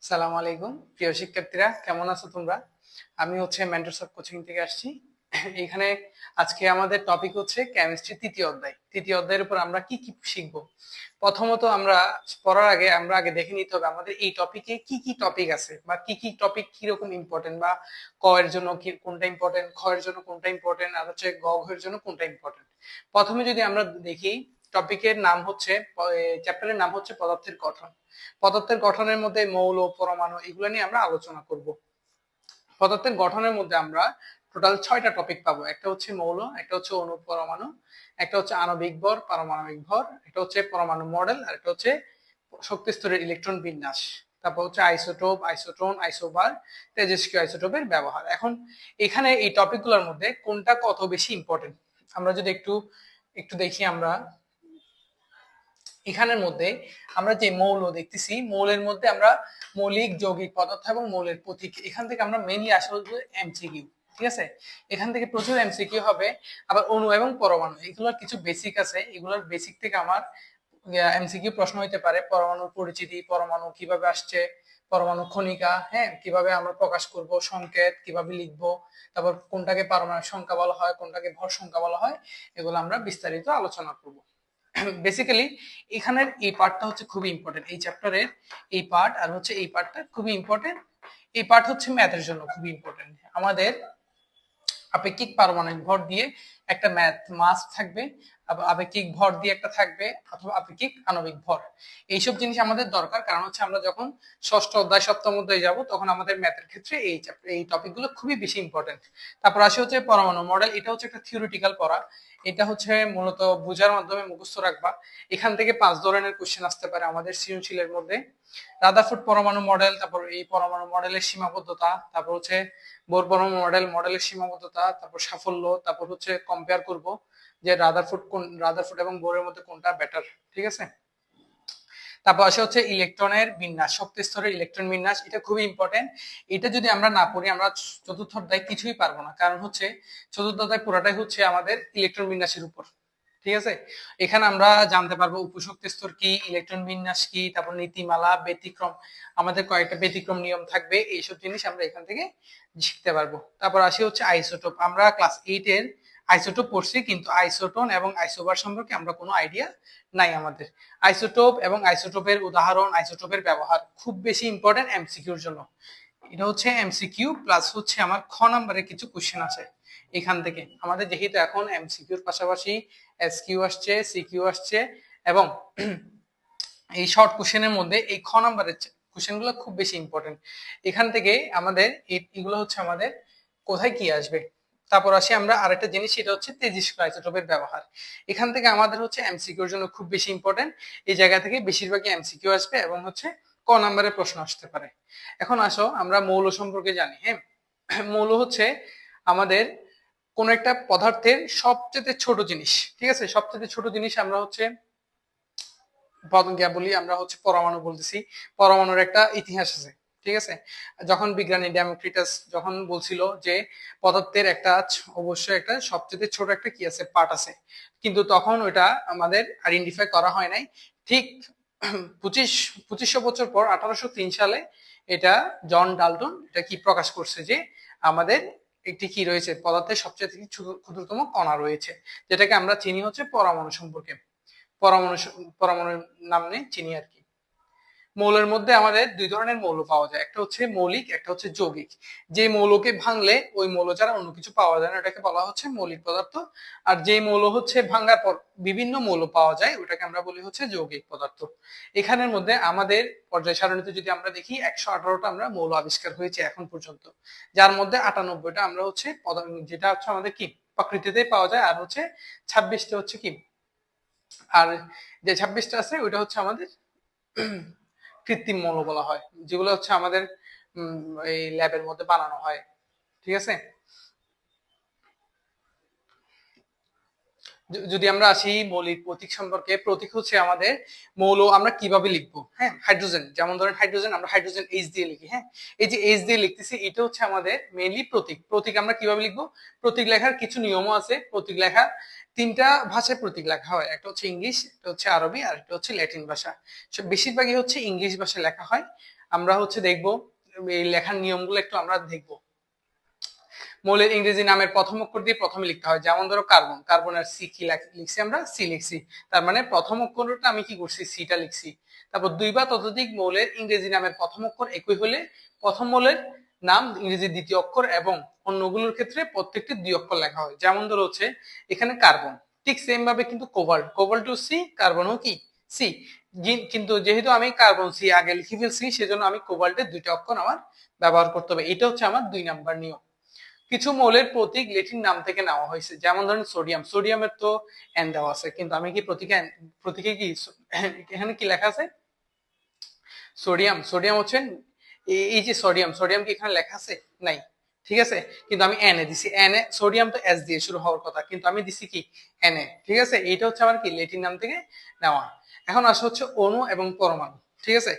সালাম আলাইকুম প্রিয় শিক্ষার্থীরা, কেমন আছো তোমরা? আমি মেন্টরস অফ কোচিং থেকে আসছি। এখানে আজকে আমাদের টপিক হচ্ছে কেমিস্ট্রি তৃতীয় অধ্যায়ের উপর আমরা কি কি শিখব। প্রথমত আমরা পড়ার আগে আমরা দেখে নিতে হবে আমাদের এই টপিকে কি কি টপিক আছে বা কি কি টপিক কিরকম ইম্পর্টেন্ট, বা ক এর জন্য কোনটা ইম্পর্টেন্ট, খ এর জন্য কোনটা ইম্পর্টেন্ট, আর গ ঘ এর জন্য কোনটা ইম্পর্টেন্ট। প্রথমে যদি আমরা দেখি, টপিকের নাম হচ্ছে, চ্যাপ্টারের নাম হচ্ছে পদার্থের গঠন। পদার্থের গঠনের মধ্যে মৌল, পরমাণু এগুলো নিয়ে আমরা আলোচনা করব। পদার্থের গঠনের মধ্যে আমরা টোটাল 6টা টপিক পাবো। একটা হচ্ছে মৌল, একটা হচ্ছে অণু পরমাণু, একটা হচ্ছে আণবিক ভর, পারমাণবিক ভর, একটা হচ্ছে পরমাণু মডেল, আর একটা হচ্ছে শক্তি স্তরের ইলেকট্রন বিন্যাস। তারপর হচ্ছে আইসোটোপ, আইসোটন, আইসোবার, তেজস্ক্রিয় আইসোটোপের ব্যবহার। এখন এখানে এই টপিকগুলোর মধ্যে কোনটা কত বেশি ইম্পর্টেন্ট আমরা যদি একটু একটু দেখি। আমরা এখানের মধ্যে আমরা যে মৌল দেখতেছি, মৌলের মধ্যে আমরা মৌলিক, যৌগিক পদার্থ এবং মৌলের প্রতীক, এখান থেকে আমরা মেইনলি আসলে এমসিকিউ, ঠিক আছে, এখান থেকে প্রচুর এমসিকিউ হবে। আবার অণু এবং পরমাণু এগুলোর কিছু বেসিক আছে, এগুলোর বেসিক থেকে আমার এমসিকিউ প্রশ্ন হইতে পারে। পরমাণুর পরিচিতি, পরমাণু কিভাবে আসছে, পরমাণু কণিকা, হ্যাঁ, কিভাবে আমরা প্রকাশ করব, সংকেত কিভাবে লিখবো, তারপর কোনটাকে পারমাণবিক সংখ্যা বলা হয়, কোনটাকে ভর সংখ্যা বলা হয়, এগুলো আমরা বিস্তারিত আলোচনা করব। বেসিক্যালি এখানের এই পার্টটা হচ্ছে খুবই ইম্পর্টেন্ট, এই চ্যাপ্টারের এই পার্ট আর হচ্ছে এই পার্টটা খুবই ইম্পর্টেন্ট। এই পার্ট হচ্ছে ম্যাথের জন্য খুবই ইম্পর্টেন্ট। আমাদের আপেক্ষিক পারমাণবিক ভর দিয়ে একটা ম্যাথ মাস্ট থাকবে, আপেক্ষিক ভর দিয়ে একটা থাকবে, অথবা আপেক্ষিক আণবিক ভর। এইসব জিনিস আমাদের দরকার, কারণ হচ্ছে আমরা যখন ষষ্ঠ অধ্যায় সপ্তম অধ্যায়ে যাব তখন আমাদের ম্যাথের ক্ষেত্রে এই টপিকগুলো খুবই বেশি ইম্পর্টেন্ট। তারপর আসে হচ্ছে পরমাণু মডেল। এটা হচ্ছে একটা থিওরিটিক্যাল পড়া, এটা হচ্ছে মূলত বোঝার মাধ্যমে মুখস্থ রাখবা। এখান থেকে 5 ধরনের কোশ্চেন আসতে পারে আমাদের সৃজনশীলের মধ্যে। রাদারফোর্ড পরমাণু মডেল, তারপর এই পরমাণু মডেলের সীমাবদ্ধতা, তারপর হচ্ছে বোর পরমাণু মডেলের সীমাবদ্ধতা, তারপর সাফল্য, তারপর হচ্ছে কম্পেয়ার করব যে রাদারফোর্ড এবং বোরের মধ্যে কোনটা বেটার, ঠিক আছে। তারপর আসে হচ্ছে ইলেকট্রনের বিন্যাস, শক্তি স্তরের ইলেকট্রন বিন্যাস, এটা খুবই ইম্পর্টেন্ট। এটা যদি আমরা না পড়ি আমরা চতুর্থ অধ্যায় কিছুই পারবো না, কারণ হচ্ছে চতুর্থ অধ্যায় পুরাটাই হচ্ছে আমাদের ইলেকট্রন বিন্যাসের উপর, ঠিক আছে। এখানে আমরা জানতে পারবো উপশক্তি স্তর কি, ইলেকট্রন বিন্যাস কি, তারপর নীতিমালা, ব্যতিক্রম, আমাদের কয়েকটা ব্যতিক্রম নিয়ম থাকবে, এইসব জিনিস আমরা এখান থেকে শিখতে পারবো। তারপর আসি হচ্ছে আইসোটোপ। আমরা ক্লাস 8 এর আইসোটোপ পড়ছি, কিন্তু আইসোটন এবং আইসোবার সম্পর্কে আমরা কোনো আইডিয়া নাই আমাদের। আইসোটোপ এবং আইসোটোপের উদাহরণ, আইসোটোপের ব্যবহার খুব বেশি ইম্পর্টেন্ট এমসিকিউর জন্য। এটা হচ্ছে এমসিকিউ প্লাস হচ্ছে আমার খ নাম্বারের কিছু কোশ্চেন আছে এখান থেকে। আমাদের যেহেতু এখন এমসিকিউর পাশাপাশি এসকিউ আসছে, সিকিউ আসছে, এবং এই শর্ট কোশ্চেনের মধ্যে এই খ নাম্বারের কোশ্চেনগুলো খুব বেশি ইম্পর্টেন্ট। এখান থেকে আমাদের এগুলো হচ্ছে আমাদের কোথায় কি আসবে। তারপর আসি আমরা আরেকটা জিনিস, সেটা হচ্ছে তেজস্ক্রিয় আইসোটোপের ব্যবহার। এখান থেকে আমাদের হচ্ছে এমসিকিউর জন্য খুব বেশি ইম্পর্টেন্ট। এই জায়গা থেকে বেশিরভাগই এমসিকিউ আসবে এবং হচ্ছে ক নাম্বারের প্রশ্ন আসতে পারে। এখন আসো আমরা মৌল সম্পর্কে জানি। হ্যাঁ, মৌল হচ্ছে আমাদের কোন একটা পদার্থের সবচেয়ে ছোট জিনিস, ঠিক আছে। সবচেয়ে ছোট জিনিস আমরা হচ্ছে বলি, আমরা হচ্ছে পরমাণু বলতেছি। পরমাণুর একটা ইতিহাস আছে, ঠিক আছে। যখন বিজ্ঞানী ডেমোক্রিটাস যখন বলছিল যে পদার্থের একটা অবশ্যই একটা সবচেয়ে ছোট একটা কি আছে, পার্ট আছে, কিন্তু তখন ওইটা আমাদের আইডেন্টিফাই করা হয় নাই। ঠিক 2500 বছর পর 1803 সালে এটা জন ডাল্টন এটা কি প্রকাশ করছে যে আমাদের একটি কি রয়েছে, পদার্থের সবচেয়ে ক্ষুদ্রতম কণা রয়েছে, যেটাকে আমরা চিনি হচ্ছে পরমাণু সম্পর্কে, পরমাণু পরমাণুর নামে চিনি আর কি। মৌলের মধ্যে আমাদের দুই ধরনের মৌল পাওয়া যায়, একটা হচ্ছে মৌলিক, একটা হচ্ছে যৌগিক। যে মৌলকে ভাঙলে ওই মৌল ছাড়া অন্য কিছু পাওয়া যায় না, ওটাকে বলা হচ্ছে মৌলিক পদার্থ। আর যে মৌল হচ্ছে ভাঙার পর বিভিন্ন মৌল পাওয়া যায়, ওটাকে আমরা বলি হচ্ছে যৌগিক পদার্থ। এখানের মধ্যে আমাদের পর্যায় সারণীতে যদি আমরা দেখি 118টা আমরা মৌল আবিষ্কার হয়েছে এখন পর্যন্ত, যার মধ্যে 98টা আমরা হচ্ছে যেটা হচ্ছে আমাদের কি প্রকৃতিতে পাওয়া যায়, আর হচ্ছে 26টা হচ্ছে কি, আর যে 26টা আছে ওইটা হচ্ছে আমাদের কৃত্রিম মৌল বলা হয়, যেগুলো হচ্ছে আমাদের এই ল্যাবের মধ্যে বানানো হয়, ঠিক আছে। যদি আমরা আসি মৌলিক প্রতীক সম্পর্কে, প্রতীক হচ্ছে আমাদের মৌল আমরা কিভাবে লিখবো। হ্যাঁ, হাইড্রোজেন, যেমন ধরেন হাইড্রোজেন, আমরা হাইড্রোজেন এইচ দিয়ে লিখি। হ্যাঁ, এই যে এইচ দিয়ে লিখতেছি এটা হচ্ছে আমাদের মেইনলি প্রতীক। প্রতীক আমরা কিভাবে লিখবো, প্রতীক লেখার কিছু নিয়মও আছে। প্রতীক লেখা তিনটা ভাষায় প্রতীক লেখা হয়, একটা হচ্ছে ইংলিশ, একটা হচ্ছে আরবি, আর একটা হচ্ছে ল্যাটিন ভাষা। বেশিরভাগই হচ্ছে ইংলিশ ভাষায় লেখা হয়। আমরা হচ্ছে দেখবো এই লেখার নিয়মগুলো একটু আমরা দেখবো। মৌলের ইংরেজি নামের প্রথম অক্ষর দিয়ে প্রথমে লিখতে হয়, যেমন ধরো কার্বন, কার্বনের সি কি লিখছি আমরা, সি লিখছি, তার মানে প্রথম অক্ষরটা আমি কি করছি, সিটা লিখছি। তারপর দুই বা ততোধিক মৌলের ইংরেজি নামের প্রথম অক্ষর একই হলে প্রথম মৌলের নাম ইংরেজি দ্বিতীয় অক্ষর এবং অন্যগুলোর ক্ষেত্রে প্রত্যেকটি দুই অক্ষর লেখা হয়। যেমন ধরো হচ্ছে এখানে কার্বন, ঠিক সেম ভাবে কিন্তু কোবাল্ট, কোবাল্টও সি, কার্বনও কি সি, কিন্তু যেহেতু আমি কার্বন সি আগে লিখে ফেলছি সেজন্য আমি কোবাল্টের দুইটা অক্ষর আমার ব্যবহার করতে হবে। এটা হচ্ছে আমার 2 নাম্বার নিয়ম। কিছু মৌলের প্রতীক ল্যাটিন নাম থেকে নেওয়া হয়েছে, যেমন ধরেন সোডিয়াম, সোডিয়ামের তো এন দেওয়া আছে, কিন্তু আমি কি প্রতীকে কি এখানে কি লেখা আছে সোডিয়াম, সোডিয়াম হচ্ছে এই যে সোডিয়াম, সোডিয়াম কি এখানে লেখা আছে, নাই, ঠিক আছে, কিন্তু আমি এন এ দিছি, এন এ, সোডিয়াম তো এস দিয়ে শুরু হওয়ার কথা, কিন্তু আমি দিছি কি এন এ, ঠিক আছে, এইটা হচ্ছে আমার কি ল্যাটিন নাম থেকে নেওয়া। এখন আসা হচ্ছে অণু এবং পরমাণু, ঠিক আছে,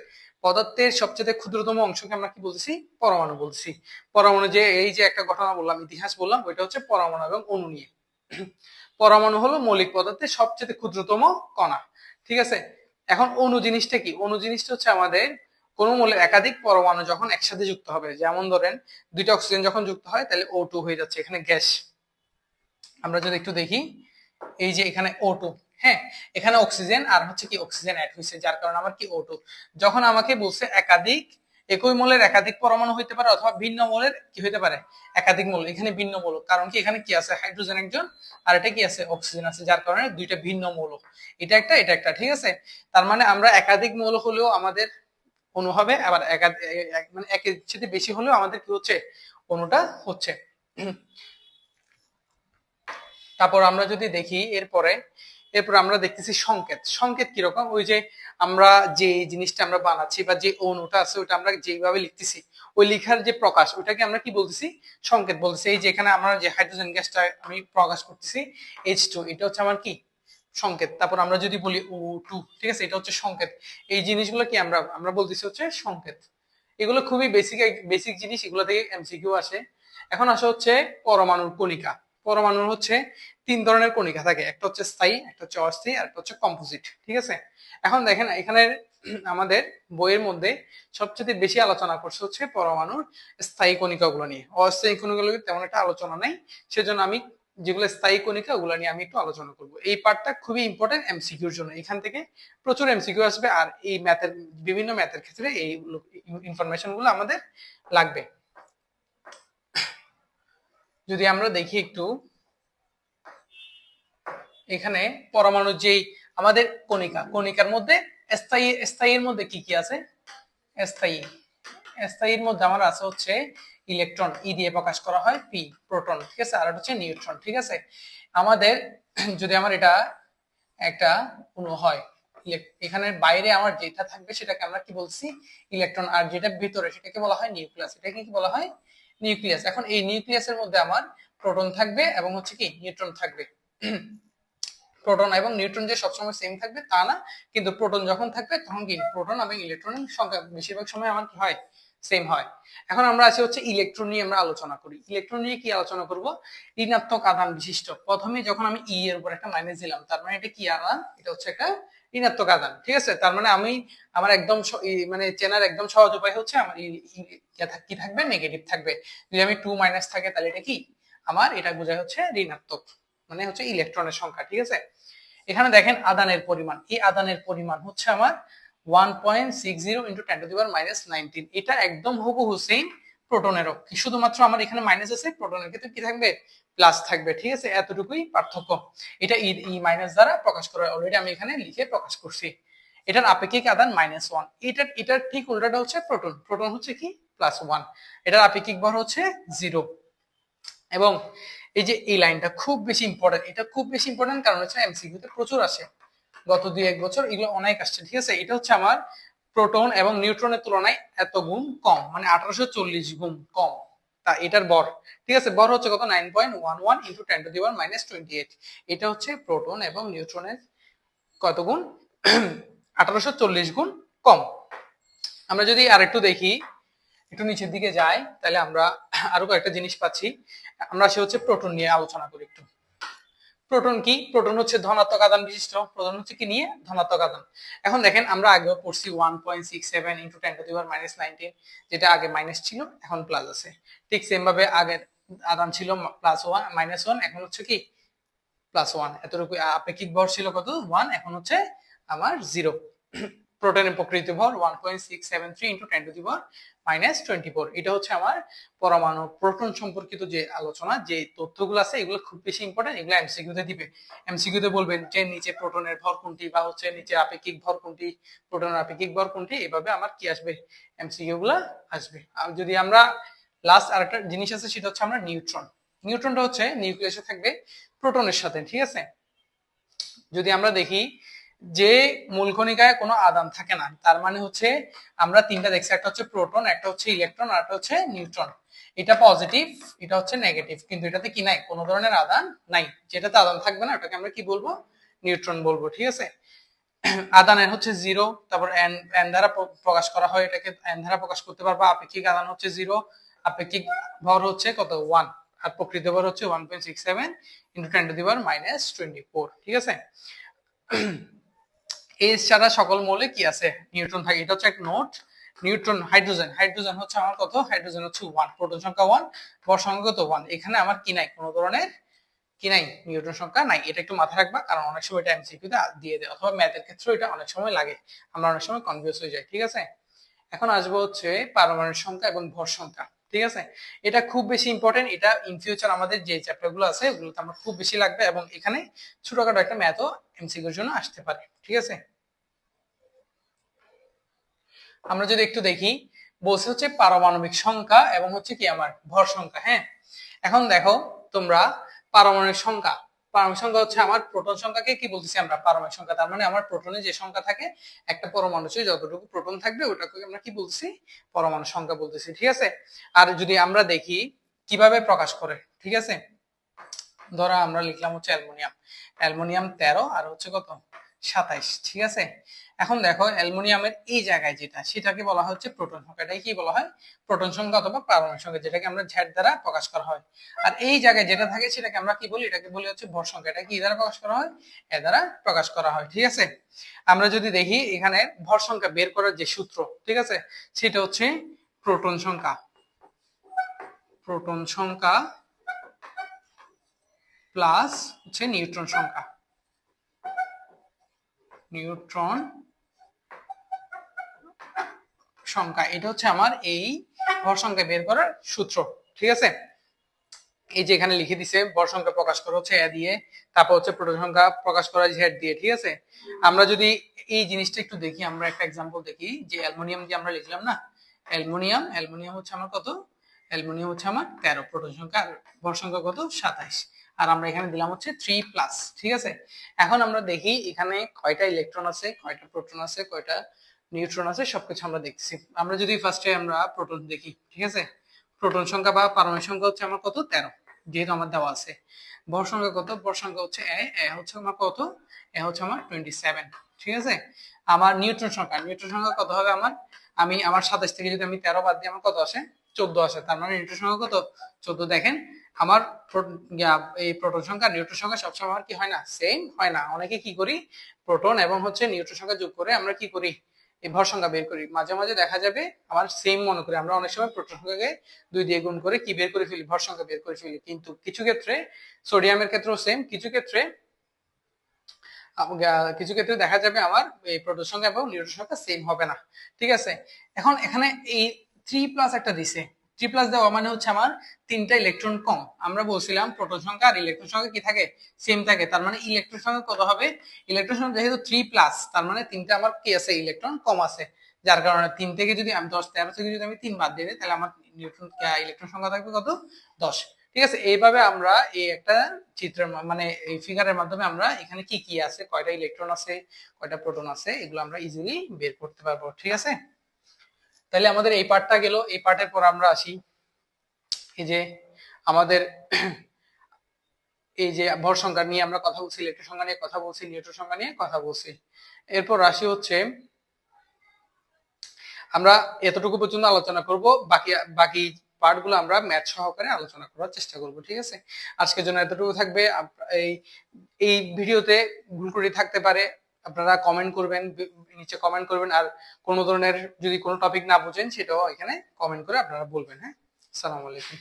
পদার্থের সবচেয়ে ক্ষুদ্রতম অংশকে আমরা কি বলছি, পরমাণু বলছি। পরমাণু যে এই যে একটা ঘটনা বললাম, ইতিহাস বললাম, ওইটা হচ্ছে পরমাণু এবং অণু নিয়ে। পরমাণু হলো মৌলিক পদার্থের সবচেয়ে ক্ষুদ্রতম কণা, ঠিক আছে। এখন অণু জিনিসটা কি, অণু জিনিসটা হচ্ছে আমাদের কোন মৌলের একাধিক পরমাণু যখন একসাথে যুক্ত হবে, যেমন ধরেন দুইটা অক্সিজেন যখন যুক্ত হয় তাহলে O2 হয়ে যাচ্ছে, এখানে গ্যাস। আমরা যদি একটু দেখি এই যে এখানে O2, হ্যাঁ, এখানে অক্সিজেন আর হচ্ছে কি অক্সিজেন অ্যাড হয়েছে, যার কারণে আমার কি O2। যখন আমাকে বলছে একাধিক, একই মৌলের একাধিক পরমাণু হইতে পারে অথবা ভিন্ন মৌলের কি হইতে পারে একাধিক মৌল, এখানে ভিন্ন মৌল, কারণ কি এখানে কি আছে হাইড্রোজেন একজন আর এটা কি আছে অক্সিজেন আছে, যার কারণে দুইটা ভিন্ন মৌল, এটা একটা এটা একটা, ঠিক আছে। তার মানে আমরা একাধিক মৌল হলেও আমাদের অণু হবে, আবার মানে একের সাথে বেশি হলেও আমাদের কি হচ্ছে অণুটা হচ্ছে। তারপর আমরা যদি দেখি এরপরে আমরা দেখতেছি সংকেত। সংকেত কিরকম, ওই যে আমরা যে জিনিসটা আমরা বানাচ্ছি বা যে অণুটা আছে ওটা আমরা যেভাবে লিখতেছি, ওই লেখার যে প্রকাশ ওটাকে আমরা কি বলতেছি, সংকেত বলতেছি। এই যে এখানে আমরা যে হাইড্রোজেন গ্যাসটা আমি প্রকাশ করতেছি H2, এটা হচ্ছে আমার কি সংকেত। তারপর আমরা যদি বলি O2, ঠিক আছে, এটা হচ্ছে সংকেত। এই জিনিসগুলো কি আমরা আমরা বলতেছি হচ্ছে সংকেত। এগুলো খুবই বেসিক বেসিক জিনিস, এগুলো থেকে এমসিকিউ আসে। এখন আসা হচ্ছে পরমাণুর কণিকা। পরমাণুর হচ্ছে 3 ধরনের কণিকা থাকে, একটা হচ্ছে স্থায়ী, একটা হচ্ছে অস্থায়ী, আর একটা হচ্ছে কম্পোজিট, ঠিক আছে। এখন দেখেন এখানে আমাদের বইয়ের মধ্যে সবচেয়ে বেশি আলোচনা করছে হচ্ছে পরমাণুর স্থায়ী কণিকাগুলো নিয়ে, অস্থায়ী কণিকাগুলো তেমন একটা আলোচনা নাই, সেজন্য আমি যেগুলো স্থায়ী কণিকা ওগুলো নিয়ে আমি একটু আলোচনা করব। এই পার্টটা খুবই ইম্পর্টেন্ট এমসিকিউর জন্য, এখান থেকে প্রচুর এমসিকিউ আসবে, আর এই ম্যাথের বিভিন্ন ম্যাথের ক্ষেত্রে এই ইনফরমেশন গুলো আমাদের লাগবে। যদি আমরা দেখি একটু এখানে পরমাণুর যেই আমাদের কণিকার মধ্যে স্থায়ীর মধ্যে কি কি আছে, স্থায়ী, স্থায়ীর মধ্যে আমার আছে হচ্ছে ইলেকট্রন, ই দিয়ে প্রকাশ করা হয়, পি, প্রোটন, ঠিক আছে, আর হচ্ছে নিউট্রন, ঠিক আছে। আমাদের যদি আমার এটা একটা অণু হয়, এখানে বাইরে আমার যেটা থাকবে সেটাকে আমরা কি বলছি ইলেকট্রন, আর যেটা ভিতরে সেটাকে বলা হয় নিউক্লিয়াস, এটাকে কি বলা হয় নিউক্লিয়াস। এখন এই নিউক্লিয়াসের মধ্যে আমার প্রোটন থাকবে এবং হচ্ছে কি নিউট্রন থাকবে। প্রোটন এবং নিউট্রন যে সবসময় সেম থাকবে তা না, কিন্তু প্রোটন যখন থাকবে তখন কি প্রোটন এবং ইলেকট্রনের সংখ্যা বেশিরভাগ সময় আমার কি হয় সেম হয়। এখন আমরা আছি হচ্ছে ইলেকট্রন নিয়ে আমরা আলোচনা করি। ইলেকট্রন নিয়ে কি আলোচনা করব, ঋণাত্মক আধান বিশিষ্ট। প্রথমে যখন আমি ই এর উপর একটা মাইনাস দিলাম তার মানে এটা কি আধান, এটা হচ্ছে একটা ঋণাত্মক আধান, ঠিক আছে। তার মানে আমি আমার একদম মানে চেনার একদম সহজ উপায় হচ্ছে আমার কি থাকবে নেগেটিভ থাকবে। যদি আমি 2 মাইনাস থাকে তাহলে এটা কি আমার এটা বোঝায় হচ্ছে ঋণাত্মক, মানে হচ্ছে ইলেকট্রনের সংখ্যা, ঠিক আছে। এখানে দেখেন আদানের পরিমাণ, এই আদানের পরিমাণ হচ্ছে আমার 1.60 into 10 to the power -19। এটা একদম হুবহু সেম প্রোটনেরও, শুধুমাত্র আমার এখানে মাইনাস আছে, প্রোটনের ক্ষেত্রে কি থাকবে প্লাস থাকবে, ঠিক আছে, এতটুকুই পার্থক্য। এটা ই মাইনাস দ্বারা প্রকাশ করা অলরেডি আমি এখানে লিখে প্রকাশ করছি। এটার আপেক্ষিক আদান -1। এটার ঠিক উল্টাটা হচ্ছে প্রোটন, প্রোটন হচ্ছে কি +1, এটার আপেক্ষিক ভর হচ্ছে 0। এবং এই যে এই লাইনটা খুব বেশি ইম্পর্টেন্ট, এটা খুব বেশি ইম্পর্টেন্ট কারণ হচ্ছে এমসিকিউ তে প্রচুর আসে, গত 2-1 বছর এগুলো অনেক আসছে, ঠিক আছে। এটা হচ্ছে আমার প্রোটন এবং নিউট্রনের তুলনায় এত গুণ কম, মানে 1840 গুণ কম তা এটার ভর, ঠিক আছে, ভর হচ্ছে কত 9.11 into 10 to the power -28। এটা হচ্ছে প্রোটন এবং নিউট্রনের কত গুণ 1840 গুণ কম। আমরা যদি আরেকটু দেখি, একটু নিচের দিকে যাই, তাহলে আমরা আরো কয়েকটা জিনিস পাচ্ছি। আমরা সে হচ্ছে প্রোটন নিয়ে আলোচনা করি একটু। প্রোটন কি? প্রোটন হচ্ছে ধনাত্মক আধান বিশিষ্ট। প্রোটন হচ্ছে কি নিয়ে? ধনাত্মক আধান। এখন দেখেন আমরা আগেও পড়ছি 1.67 × 10⁻19, যেটা আগে মাইনাস ছিল এখন প্লাস আছে। ঠিক সেম ভাবে আগের আধান ছিল -1 এখন হচ্ছে কি +1। এতটুকু আপেক্ষিক ভর ছিল কত? 1, এখন হচ্ছে আমার 0। প্রোটনের প্রকৃত ভর 1.673 × 10⁻24। এটা হচ্ছে আমার পরমাণু প্রোটন সম্পর্কিত যে আলোচনা, যে তথ্যগুলো আছে এগুলো খুব বেশি ইম্পর্টেন্ট। এগুলো এমসিকিউ তে দিবে। এমসিকিউ তে বলবেন যে নিচে প্রোটনের ভর কোনটি, বা হচ্ছে নিচে আপেক্ষিক ভর কোনটি, প্রোটনের আপেক্ষিক ভর কোনটি, এভাবে আমার কি আসবে? এমসিকিউ গুলো আসবে। আর যদি আমরা লাস্ট আরেকটা জিনিস আছে, সেটা হচ্ছে আমরা নিউট্রন। নিউট্রনটা হচ্ছে নিউক্লিয়াসে থাকবে প্রোটনের সাথে, ঠিক আছে? যদি আমরা দেখি যে মূল কণিকায় কোনো আদান থাকে না, তার মানে হচ্ছে আমরা তিনটা দেখছি, একটা হচ্ছে প্রোটন, একটা হচ্ছে ইলেকট্রন, আর একটা হচ্ছে নিউট্রন। এটা পজিটিভ, এটা হচ্ছে নেগেটিভ, কিন্তু এটাতে কি নাই? কোনো ধরনের আদান নাই। যেটাতে আদান থাকবে না ওটাকে আমরা কি বলবো? নিউট্রন বলবো, ঠিক আছে? আদানের হচ্ছে 0, তারপর এন দ্বারা প্রকাশ করা হয়, এটাকে এন দ্বারা প্রকাশ করতে পারবো। আপেক্ষিক আদান হচ্ছে 0, আপেক্ষিক ভর হচ্ছে কত? 1, আর প্রকৃত ভর হচ্ছে 1.67 × 10⁻24, ঠিক আছে? এই ছাড়া সকল মৌলে কি আছে? নিউট্রন থাকে। এটা হচ্ছে এক নোট। নিউট্রন, হাইড্রোজেন, হাইড্রোজেন হচ্ছে আমার কত? হাইড্রোজেন হচ্ছে 1, প্রোটন সংখ্যা 1, ভর সংখ্যা কত? 1। এখানে আমার কি নাই? কোনো ধরনের কি নাই? নিউট্রন সংখ্যা নাই। এটা একটু মাথায় রাখবা, কারণ অনেক সময় এটা এমসিকিউ তে দিয়ে দেয়, অথবা ম্যাথের ক্ষেত্রে এটা অনেক সময় লাগে, আমরা অনেক সময় কনফিউজ হয়ে যাই, ঠিক আছে? এখন আসবো হচ্ছে পারমাণবিক সংখ্যা এবং ভর সংখ্যা, ঠিক আছে? এটা খুব বেশি ইম্পর্টেন্ট। এটা ইন ফিউচার আমাদের যে চ্যাপ্টার গুলো আছে ওগুলোতে আমরা খুব বেশি লাগবে, এবং এখানে ছোটখাটো একটা ম্যাথও এমসিকিউর জন্য আসতে পারে, ঠিক আছে? আমরা যদি একটু দেখি, বলছে হচ্ছে পারমাণবিক সংখ্যা এবং হচ্ছে কি আমার ভর সংখ্যা। হ্যাঁ, এখন দেখো তোমরা, পারমাণবিক সংখ্যা, পারমাণবিক সংখ্যা হচ্ছে আমার প্রোটন সংখ্যাকে কি বলতেছি আমরা? পারমাণবিক সংখ্যা। তার মানে আমার প্রোটনে যে সংখ্যা থাকে, একটা পরমাণুতে যতটুকু প্রোটন থাকবে ওটাকে আমরা কি বলছি? পরমাণু সংখ্যা বলতেছি, ঠিক আছে? আর যদি আমরা দেখি কিভাবে প্রকাশ করে, ঠিক আছে? ধরো আমরা লিখলাম হচ্ছে অ্যালুমিনিয়াম, অ্যালুমিনিয়াম 13 আর হচ্ছে কত? 27, ঠিক আছে? এখন দেখো অ্যালুমিনিয়ামের এই জায়গায় যেটা, সেটাকে বলা হচ্ছে প্রোটন সংখ্যা। এটাকে কি বলা হয়? প্রোটন সংখ্যা অথবা পারমাণবিক সংখ্যা, যেটাকে আমরা Z দ্বারা প্রকাশ করা হয়। আর এই জায়গায় যেটা থাকে সেটাকে আমরা কি বলি? এটাকে বলি হচ্ছে ভর সংখ্যা। এটা কি দ্বারা প্রকাশ করা হয়? এ দ্বারা প্রকাশ করা হয়, ঠিক আছে? আমরা যদি দেখি এখানে ভর সংখ্যা বের করার যে সূত্র, ঠিক আছে, সেটা হচ্ছে প্রোটন সংখ্যা, প্রোটন সংখ্যা প্লাস হচ্ছে নিউট্রন সংখ্যা, নিউট্রন সংখ্যা। এটা হচ্ছে আমার এই ভর সংখ্যা বের করার সূত্র, ঠিক আছে? এই যে এখানে লিখে দিছে, ভর সংখ্যা প্রকাশ করা হচ্ছে এ দিয়ে, তারপর হচ্ছে প্রোটন সংখ্যা প্রকাশ করা হচ্ছে Z দিয়ে, ঠিক আছে? আমরা যদি এই জিনিসটা একটু দেখি, আমরা একটা एग्जांपल দেখি, যে অ্যালুমিনিয়াম দিয়ে আমরা লিখলাম না, অ্যালুমিনিয়াম, অ্যালুমিনিয়াম হচ্ছে আমার কত? অ্যালুমিনিয়াম হচ্ছে আমার 13, প্রোটন সংখ্যা, আর ভর সংখ্যা কত? 27, আর আমরা এখানে দিলাম হচ্ছে 3+, ঠিক আছে? এখন আমরা দেখি এখানে কয়টা ইলেকট্রন আছে, কয়টা প্রোটন আছে, কয়টা নিউট্রন আছে, সবকিছু আমরা দেখছি। আমরা যদি ফার্স্টে আমরা প্রোটন দেখি, ঠিক আছে? প্রোটন সংখ্যা বা পারমাণবিক সংখ্যা হচ্ছে আমার কত? 13, যেহেতু আমার দেওয়া আছে। ভর সংখ্যা কত? ভর সংখ্যা হচ্ছে এ হচ্ছে আমার কত? এ হচ্ছে আমার 27, ঠিক আছে? আমার নিউট্রন সংখ্যা, নিউট্রন সংখ্যা কত হবে আমার? আমার 27 থেকে যদি আমি 13 বাদ দিই, আমার কত আসে? 14 আসে। তার মানে নিউট্রন সংখ্যা কত? 14। দেখেন আমার এই প্রোটন সংখ্যা নিউট্রন সংখ্যা সবসময় আমার কি হয় না? সেম হয় না। অনেকে কি করি, প্রোটন এবং হচ্ছে নিউট্রন সংখ্যা যোগ করে আমরা কি করি? এই ভর সংখ্যা বের করি। মাঝে মাঝে দেখা যাবে আমার সেম মনে করি, আমরা অনেক সময় প্রোটন সংখ্যাকে 2 দিয়ে গুণ করে কি বের করে ফেলি? ভর সংখ্যা বের করে ফেলি। কিন্তু কিছু ক্ষেত্রে, সোডিয়ামের ক্ষেত্রেও সেম, কিছু ক্ষেত্রে কিছু ক্ষেত্রে দেখা যাবে আমার এই প্রোটন সংখ্যা এবং নিউট্রন সংখ্যা সেম হবে না, ঠিক আছে? এখন এখানে এই 3+ একটা দিছে, 3+ দেওয়া মানে হচ্ছে আমার 3টা ইলেকট্রন কম। আমরা বলছিলাম প্রোটন সংখ্যা আর ইলেকট্রন সংখ্যা কি থাকে? সেম থাকে। তার মানে ইলেকট্রন সংখ্যা কত হবে? ইলেকট্রন সংখ্যা যেহেতু 3+, তার মানে 3টা আমার কি আছে? ইলেকট্রন কম আছে। যার কারণে 3 থেকে যদি আমি 10, 13 থেকে যদি আমি 3 বাদ দিয়ে দিই, তাহলে আমার নিউট্রন ইলেকট্রন সংখ্যা থাকবে কত? 10, ঠিক আছে? এইভাবে আমরা এই একটা চিত্রের মানে এই ফিগারের মাধ্যমে আমরা এখানে কি কি আছে, কয়টা ইলেকট্রন আছে, কয়টা প্রোটন আছে, এগুলো আমরা ইজিলি বের করতে পারবো, ঠিক আছে? তাহলে আমাদের এই পার্টটা গেল। এই পার্টের পর আমরা আসি এই যে আমাদের এই যে ভর সংখ্যা নিয়ে আমরা কথা বলছি, ইলেকট্রন সংখ্যা নিয়ে কথা বলছি, নিউট্রন সংখ্যা নিয়ে কথা বলছি। এরপর রাশি হচ্ছে আমরা এতটুকু পর্যন্ত আলোচনা করব। বাকি বাকি পার্টগুলো আমরা ম্যাথ সহকারে আলোচনা করার চেষ্টা করব। ঠিক আছে, আজকের জন্য এতটুকু থাকবে। এই এই ভিডিওতে ভুল ত্রুটি থাকতে পারে, আপনারা কমেন্ট করবেন, নিচে কমেন্ট করবেন। আর কোনো ধরনের যদি কোনো টপিক না বুঝেন সেটাও এখানে কমেন্ট করে আপনারা বলবেন। হ্যাঁ, আসসালামু আলাইকুম।